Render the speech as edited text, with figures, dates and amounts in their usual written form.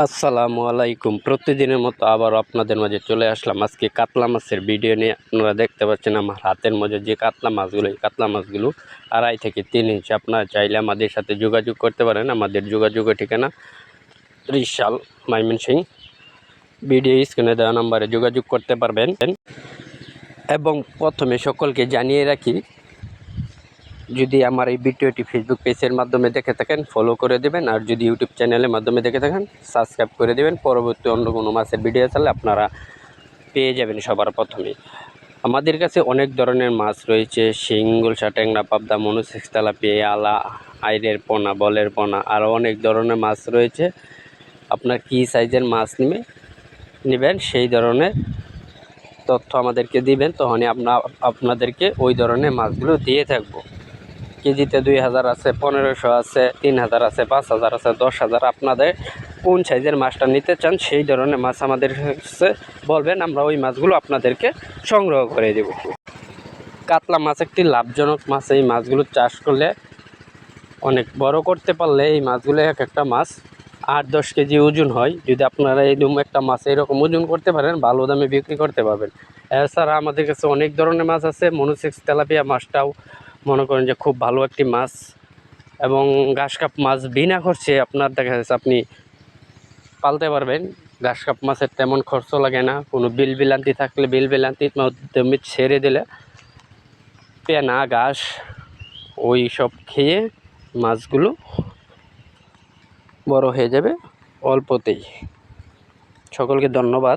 আসসালামু আলাইকুম। প্রতিদিনের মতো আবার আপনাদের মাঝে চলে আসলাম আজকে কাতলা মাছের ভিডিও নিয়ে। আপনারা দেখতে পাচ্ছেন আমার হাতের মাঝে যে কাতলা মাছগুলো, এই কাতলা মাছগুলো 2.5 থেকে 3 ইঞ্চি। আপনারা চাইলে আমাদের সাথে যোগাযোগ করতে পারেন। আমাদের যোগাযোগের ঠিকানা ত্রিশাল, ময়মনসিংহ। ভিডিও স্ক্রিনে দেওয়া নম্বরে যোগাযোগ করতে পারবেন। এবং প্রথমে সকলকে জানিয়ে রাখি, যদি আমার এই ভিডিওটি ফেসবুক পেজের মাধ্যমে দেখে থাকেন ফলো করে দেবেন, আর যদি ইউটিউব চ্যানেলের মাধ্যমে দেখে থাকেন সাবস্ক্রাইব করে দেবেন। পরবর্তী অন্য কোনো মাছের ভিডিও চাইলে আপনারা পেয়ে যাবেন সবার প্রথমে। আমাদের কাছে অনেক ধরনের মাছ রয়েছে: শিং, গুলশা, ট্যাংরা, পাবদা, মনুসেক্স, তেলাপিয়া, আলা, আইরের পোনা, বলের পোনা, আরও অনেক ধরনের মাছ রয়েছে। আপনার কী সাইজের মাছ নেবেন সেই ধরনের তথ্য আমাদেরকে দিবেন, তখনই আপনাদেরকে ওই ধরনের মাছগুলো দিয়ে থাকবো। কেজিতে 2000 আছে, 1500 আছে, 3000 আছে, 5000 আছে, 10,000। আপনাদের কোন সাইজের মাছটা নিতে চান সেই ধরনের মাছ আমাদের কাছে বলবেন, আমরা ওই মাছগুলো আপনাদেরকে সংগ্রহ করে দেব। কাতলা মাছ একটি লাভজনক মাছ। এই মাছগুলো চাষ করলে অনেক বড় করতে পারলে এই মাছগুলো এক একটা মাছ 8-10 কেজি ওজন হয়। যদি আপনারা এইরকম একটা মাছ এরকম ওজন করতে পারেন, ভালো দামে বিক্রি করতে পারবেন। এছাড়া আমাদের কাছে অনেক ধরনের মাছ আছে। মনুসেক্স, তেলাপিয়া মাছটাও মনে করেন যে খুব ভালো একটি মাছ, এবং ঘাসকাপ মাছ বিনা খরচে আপনার দেখা যাচ্ছে আপনি পালতে পারবেন। ঘাসকাপ মাছের তেমন খরচ লাগে না। কোনো বিল বিলান্তি থাকলে বিল বিলান্তির মাধ্যমে ছেড়ে দিলে পেনা, ঘাস ওই সব খেয়ে মাছগুলো বড় হয়ে যাবে অল্পতেই। সকলকে ধন্যবাদ।